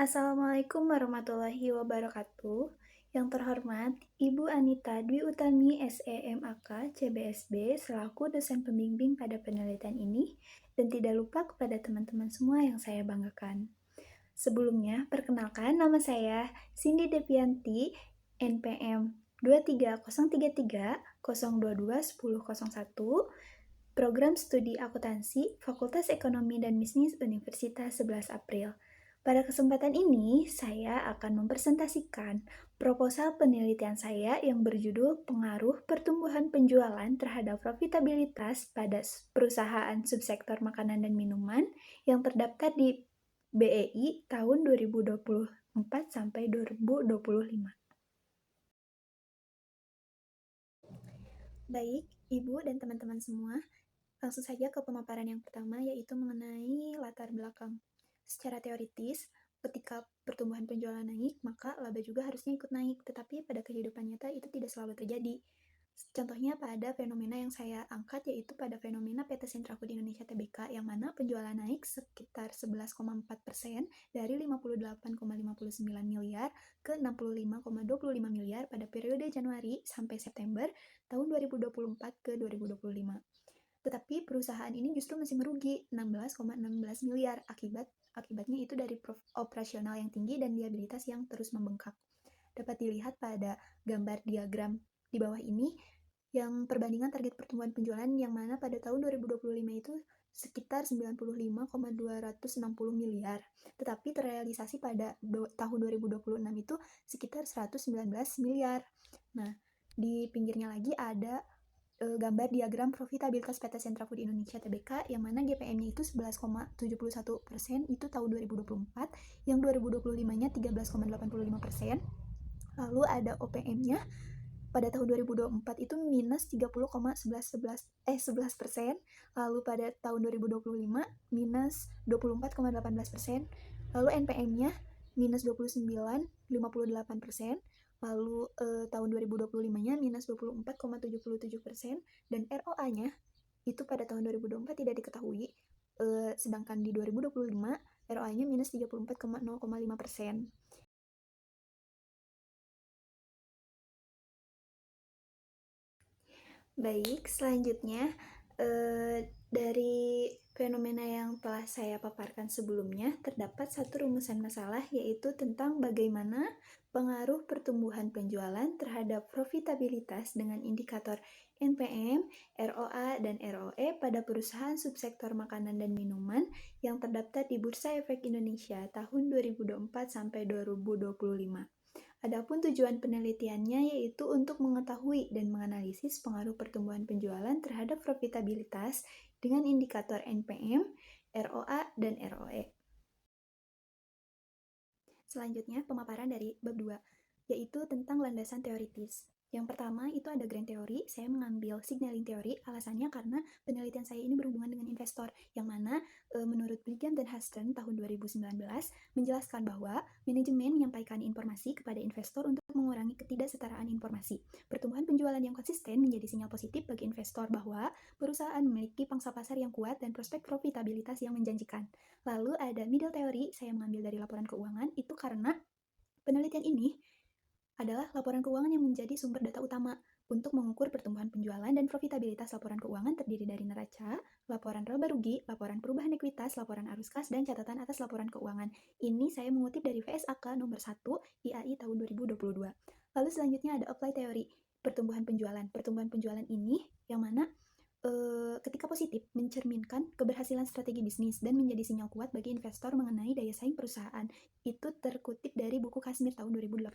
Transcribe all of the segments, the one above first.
Assalamualaikum warahmatullahi wabarakatuh. Yang terhormat, Ibu Anita Dwi Utami SEMAK CBSB selaku dosen pembimbing pada penelitian ini, dan tidak lupa kepada teman-teman semua yang saya banggakan. Sebelumnya, perkenalkan nama saya Cindy Devianti, NPM 23033 022 1001, Program Studi Akuntansi, Fakultas Ekonomi dan Bisnis Universitas 11 April. Pada kesempatan ini, saya akan mempresentasikan proposal penelitian saya yang berjudul Pengaruh Pertumbuhan Penjualan Terhadap Profitabilitas pada Perusahaan Subsektor Makanan dan Minuman yang terdaftar di BEI tahun 2024 sampai 2025. Baik, Ibu dan teman-teman semua, langsung saja ke pemaparan yang pertama, yaitu mengenai latar belakang. Secara teoritis, ketika pertumbuhan penjualan naik, maka laba juga harusnya ikut naik, tetapi pada kehidupan nyata itu tidak selalu terjadi. Contohnya pada fenomena yang saya angkat, yaitu pada fenomena PT Sentra Food Indonesia Tbk, yang mana penjualan naik sekitar 11,4% dari 58,59 miliar ke 65,25 miliar pada periode Januari sampai September tahun 2024 ke 2025. Tetapi perusahaan ini justru masih merugi 16,16 miliar akibatnya itu dari operasional yang tinggi dan liabilitas yang terus membengkak. Dapat dilihat pada gambar diagram di bawah ini yang perbandingan target pertumbuhan penjualan yang mana pada tahun 2025 itu sekitar 95,260 miliar, tetapi terrealisasi pada tahun 2026 itu sekitar 119 miliar. Nah, di pinggirnya lagi ada gambar diagram profitabilitas PT Sentra Food Indonesia Tbk, yang mana GPM-nya itu 11,71% itu tahun 2024, yang 2025-nya 13,85%. Lalu ada OPM-nya pada tahun 2024 itu minus 30,11%, lalu pada tahun 2025 minus 24,18%, lalu NPM-nya minus 29,58%, lalu tahun 2025-nya minus 24,77%, dan ROA-nya itu pada tahun 2024 tidak diketahui, sedangkan di 2025 ROA-nya minus 34,05%. Baik, selanjutnya dari fenomena yang telah saya paparkan sebelumnya, terdapat satu rumusan masalah, yaitu tentang bagaimana pengaruh pertumbuhan penjualan terhadap profitabilitas dengan indikator NPM, ROA, dan ROE pada perusahaan subsektor makanan dan minuman yang terdaftar di Bursa Efek Indonesia tahun 2024 sampai 2025. Adapun tujuan penelitiannya yaitu untuk mengetahui dan menganalisis pengaruh pertumbuhan penjualan terhadap profitabilitas dengan indikator NPM, ROA, dan ROE. Selanjutnya, pemaparan dari bab 2, yaitu tentang landasan teoritis. Yang pertama itu ada grand theory. Saya mengambil signaling theory, alasannya karena penelitian saya ini berhubungan dengan investor, yang mana menurut Brigham dan Huston tahun 2019 menjelaskan bahwa manajemen menyampaikan informasi kepada investor untuk mengurangi ketidaksetaraan informasi. Pertumbuhan penjualan yang konsisten menjadi sinyal positif bagi investor bahwa perusahaan memiliki pangsa pasar yang kuat dan prospek profitabilitas yang menjanjikan. Lalu ada middle theory, saya mengambil dari laporan keuangan, itu karena penelitian ini adalah laporan keuangan yang menjadi sumber data utama untuk mengukur pertumbuhan penjualan dan profitabilitas. Laporan keuangan terdiri dari neraca, laporan laba rugi, laporan perubahan ekuitas, laporan arus kas, dan catatan atas laporan keuangan. Ini saya mengutip dari VSAK nomor 1 IAI tahun 2022. Lalu selanjutnya ada apply teori pertumbuhan penjualan. Pertumbuhan penjualan ini yang mana ketika positif mencerminkan keberhasilan strategi bisnis dan menjadi sinyal kuat bagi investor mengenai daya saing perusahaan. Itu terkutip dari buku Kasmir tahun 2018.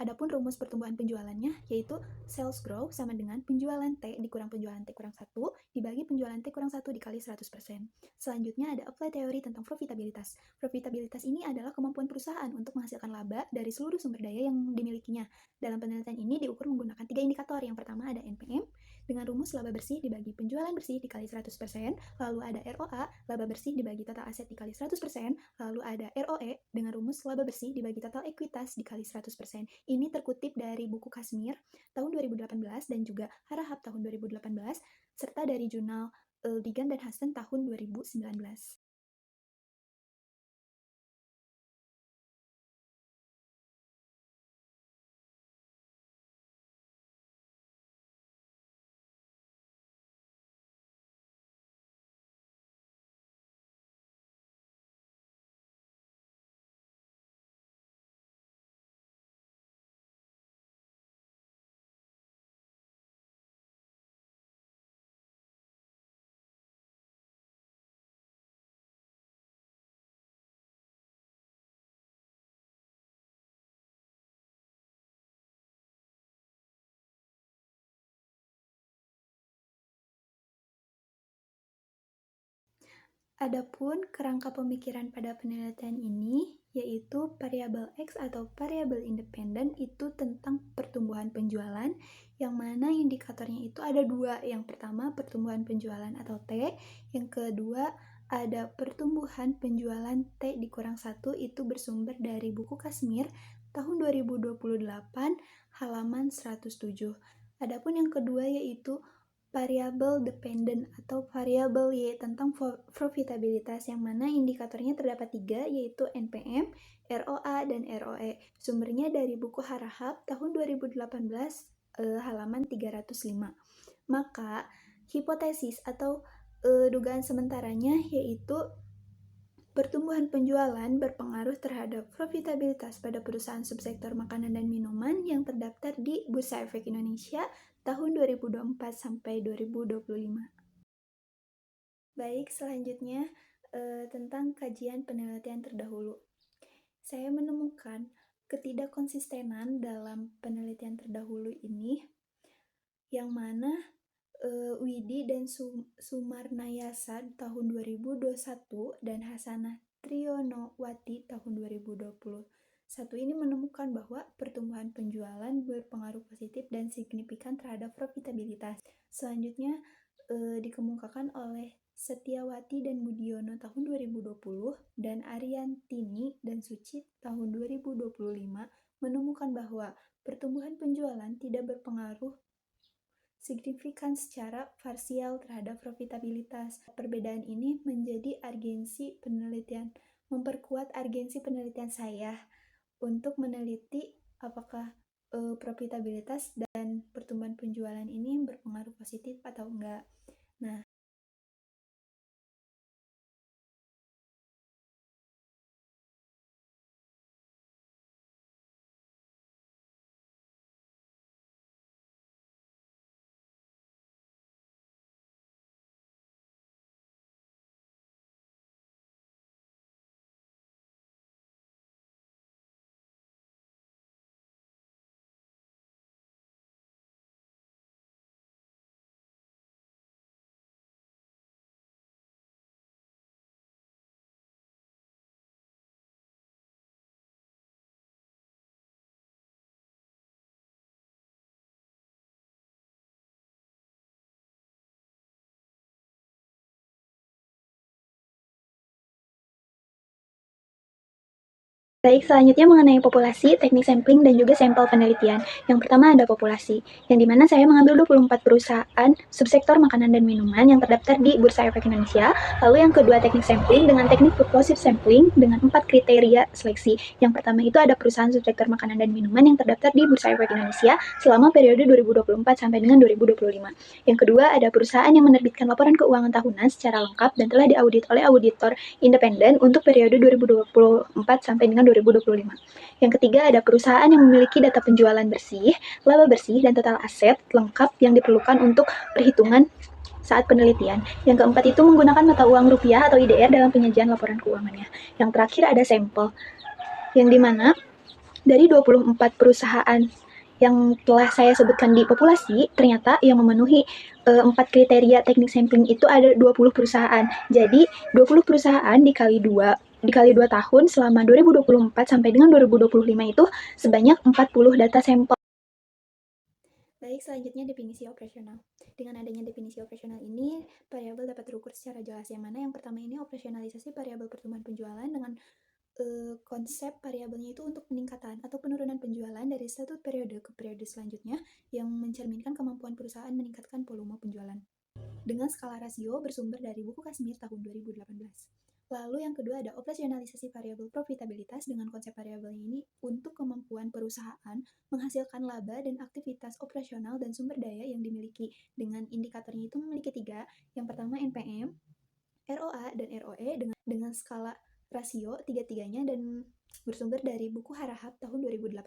Adapun rumus pertumbuhan penjualannya yaitu sales growth sama dengan penjualan T dikurang penjualan T kurang 1 dibagi penjualan T kurang 1 dikali 100%. Selanjutnya ada apply teori tentang profitabilitas. Profitabilitas ini adalah kemampuan perusahaan untuk menghasilkan laba dari seluruh sumber daya yang dimilikinya. Dalam penelitian ini diukur menggunakan 3 indikator. Yang pertama ada NPM dengan rumus laba bersih dibagi penjualan bersih dikali 100%, lalu ada ROA, laba bersih dibagi total aset dikali 100%, lalu ada ROE dengan rumus laba bersih dibagi total ekuitas dikali 100%. Ini terkutip dari buku Kasmir tahun 2018 dan juga Harahap tahun 2018, serta dari jurnal Ligan dan Huston tahun 2019. Adapun kerangka pemikiran pada penelitian ini yaitu variabel X atau variabel independen itu tentang pertumbuhan penjualan, yang mana indikatornya itu ada dua. Yang pertama pertumbuhan penjualan atau T, yang kedua ada pertumbuhan penjualan T dikurang 1, itu bersumber dari buku Kashmir tahun 2028 halaman 107. Adapun yang kedua yaitu variabel dependent atau variabel Y tentang profitabilitas, yang mana indikatornya terdapat 3 yaitu NPM, ROA, dan ROE. Sumbernya dari buku Harahap tahun 2018 halaman 305. Maka hipotesis atau dugaan sementaranya yaitu pertumbuhan penjualan berpengaruh terhadap profitabilitas pada perusahaan subsektor makanan dan minuman yang terdaftar di Bursa Efek Indonesia tahun 2024 sampai 2025. Baik, selanjutnya tentang kajian penelitian terdahulu. Saya menemukan ketidakkonsistenan dalam penelitian terdahulu ini, yang mana Widi dan Sumarnayasa tahun 2021 dan Hasanah Trionowati tahun 2021 ini menemukan bahwa pertumbuhan penjualan berpengaruh positif dan signifikan terhadap profitabilitas. Selanjutnya dikemukakan oleh Setiawati dan Budiono tahun 2020 dan Ariantini dan Suci tahun 2025 menemukan bahwa pertumbuhan penjualan tidak berpengaruh signifikan secara parsial terhadap profitabilitas. Perbedaan ini menjadi memperkuat argensi penelitian saya untuk meneliti apakah profitabilitas dan pertumbuhan penjualan ini berpengaruh positif atau enggak. Nah, baik, selanjutnya mengenai populasi, teknik sampling, dan juga sampel penelitian. Yang pertama ada populasi, yang dimana saya mengambil 24 perusahaan subsektor makanan dan minuman yang terdaftar di Bursa Efek Indonesia. Lalu yang kedua teknik sampling dengan teknik purposive sampling dengan 4 kriteria seleksi. Yang pertama itu ada perusahaan subsektor makanan dan minuman yang terdaftar di Bursa Efek Indonesia selama periode 2024 sampai dengan 2025. Yang kedua ada perusahaan yang menerbitkan laporan keuangan tahunan secara lengkap dan telah diaudit oleh auditor independen untuk periode 2024 sampai dengan 2025. Yang ketiga ada perusahaan yang memiliki data penjualan bersih, laba bersih, dan total aset lengkap yang diperlukan untuk perhitungan saat penelitian. Yang keempat itu menggunakan mata uang rupiah atau IDR dalam penyajian laporan keuangannya. Yang terakhir ada sampel, yang dimana dari 24 perusahaan yang telah saya sebutkan di populasi, ternyata yang memenuhi 4 kriteria teknik sampling itu ada 20 perusahaan. Jadi 20 perusahaan dikali 2 tahun selama 2024 sampai dengan 2025 itu sebanyak 40 data sampel. Baik, selanjutnya definisi operasional. Dengan adanya definisi operasional ini, variabel dapat terukur secara jelas. Yang mana yang pertama ini operasionalisasi variabel pertumbuhan penjualan dengan konsep variabelnya itu untuk peningkatan atau penurunan penjualan dari satu periode ke periode selanjutnya yang mencerminkan kemampuan perusahaan meningkatkan volume penjualan dengan skala rasio bersumber dari buku Kashmir tahun 2018. Lalu yang kedua ada operasionalisasi variabel profitabilitas dengan konsep variabelnya ini untuk kemampuan perusahaan menghasilkan laba dan aktivitas operasional dan sumber daya yang dimiliki. Dengan indikatornya itu memiliki 3. Yang pertama NPM, ROA, dan ROE dengan skala rasio tiga-tiganya dan bersumber dari buku Harahap tahun 2018.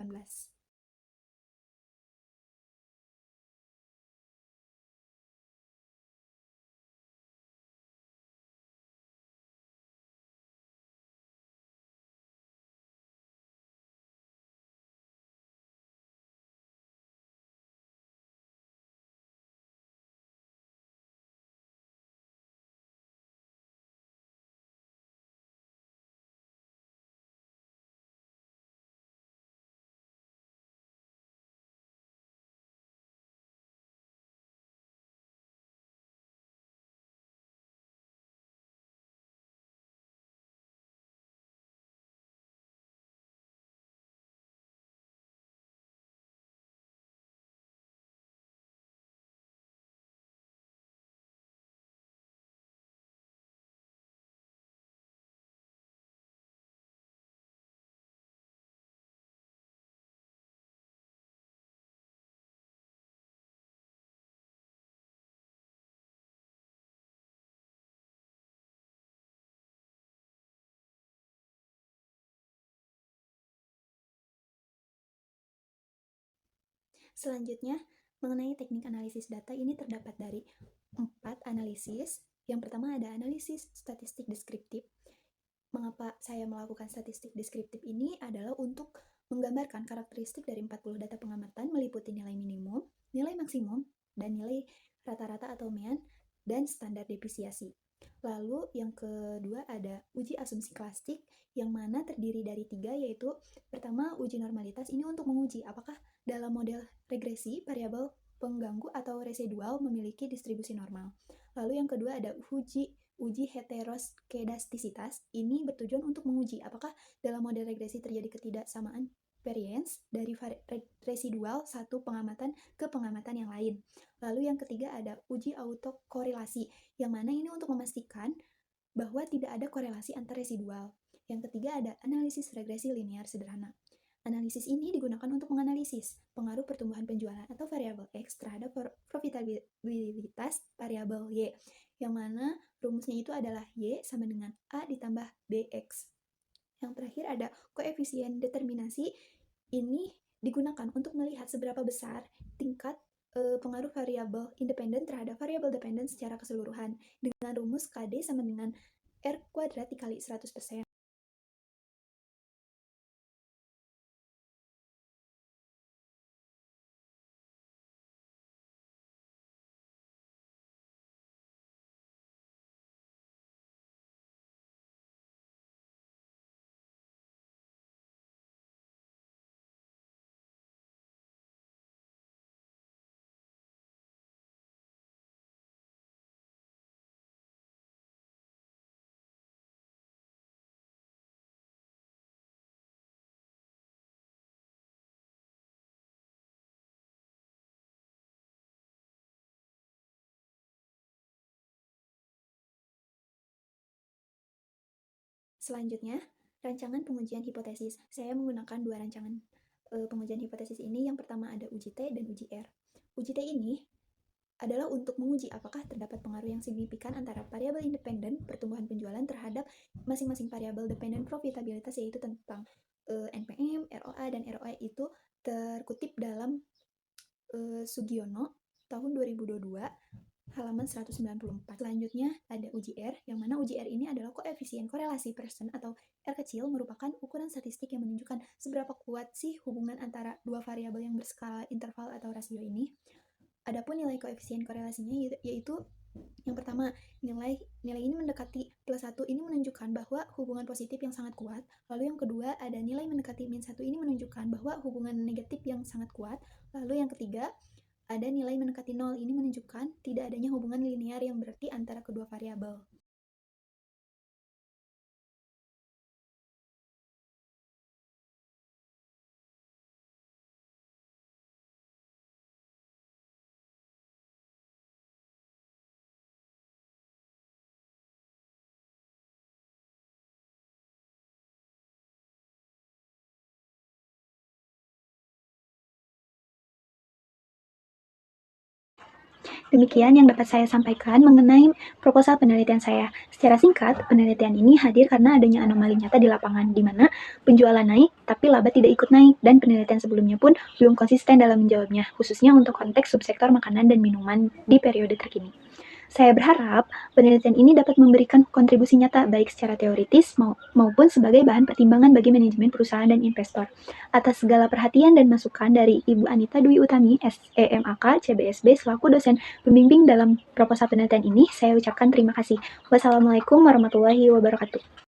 Selanjutnya, mengenai teknik analisis data ini terdapat dari 4 analisis. Yang pertama ada analisis statistik deskriptif. Mengapa saya melakukan statistik deskriptif ini adalah untuk menggambarkan karakteristik dari 40 data pengamatan meliputi nilai minimum, nilai maksimum, dan nilai rata-rata atau mean, dan standar depresiasi. Lalu yang kedua ada uji asumsi klasik yang mana terdiri dari 3, yaitu pertama uji normalitas ini untuk menguji apakah dalam model regresi variabel pengganggu atau residual memiliki distribusi normal. Lalu yang kedua ada uji heteroskedastisitas. Ini bertujuan untuk menguji apakah dalam model regresi terjadi ketidaksamaan variance dari residual satu pengamatan ke pengamatan yang lain. Lalu yang ketiga ada uji autokorelasi, yang mana ini untuk memastikan bahwa tidak ada korelasi antar residual. Yang ketiga ada analisis regresi linear sederhana. Analisis ini digunakan untuk menganalisis pengaruh pertumbuhan penjualan atau variabel X terhadap profitabilitas variabel Y, yang mana rumusnya itu adalah Y sama dengan A ditambah BX. Yang terakhir ada koefisien determinasi. Ini digunakan untuk melihat seberapa besar tingkat pengaruh variabel independen terhadap variabel dependen secara keseluruhan dengan rumus KD sama dengan R kuadrat dikali 100%. Selanjutnya, rancangan pengujian hipotesis. Saya menggunakan 2 rancangan pengujian hipotesis ini. Yang pertama ada uji T dan uji R. Uji T ini adalah untuk menguji apakah terdapat pengaruh yang signifikan antara variabel independen pertumbuhan penjualan terhadap masing-masing variabel dependen profitabilitas, yaitu tentang NPM, ROA, dan ROI itu terkutip dalam Sugiono tahun 2022 halaman 194. Selanjutnya ada uji R, yang mana uji R ini adalah koefisien korelasi Pearson atau R kecil merupakan ukuran statistik yang menunjukkan seberapa kuat sih hubungan antara dua variabel yang berskala interval atau rasio ini. Adapun nilai koefisien korelasinya yaitu yang pertama, nilai ini mendekati +1 ini menunjukkan bahwa hubungan positif yang sangat kuat. Lalu yang kedua ada nilai mendekati -1 ini menunjukkan bahwa hubungan negatif yang sangat kuat. Lalu yang ketiga ada nilai mendekati 0 ini menunjukkan tidak adanya hubungan linear yang berarti antara kedua variabel. Demikian yang dapat saya sampaikan mengenai proposal penelitian saya. Secara singkat, penelitian ini hadir karena adanya anomali nyata di lapangan, di mana penjualan naik, tapi laba tidak ikut naik, dan penelitian sebelumnya pun belum konsisten dalam menjawabnya, khususnya untuk konteks subsektor makanan dan minuman di periode terkini. Saya berharap penelitian ini dapat memberikan kontribusi nyata baik secara teoritis maupun sebagai bahan pertimbangan bagi manajemen perusahaan dan investor. Atas segala perhatian dan masukan dari Ibu Anita Dwi Utami, SEMAK, CBSB, selaku dosen pembimbing dalam proposal penelitian ini, saya ucapkan terima kasih. Wassalamualaikum warahmatullahi wabarakatuh.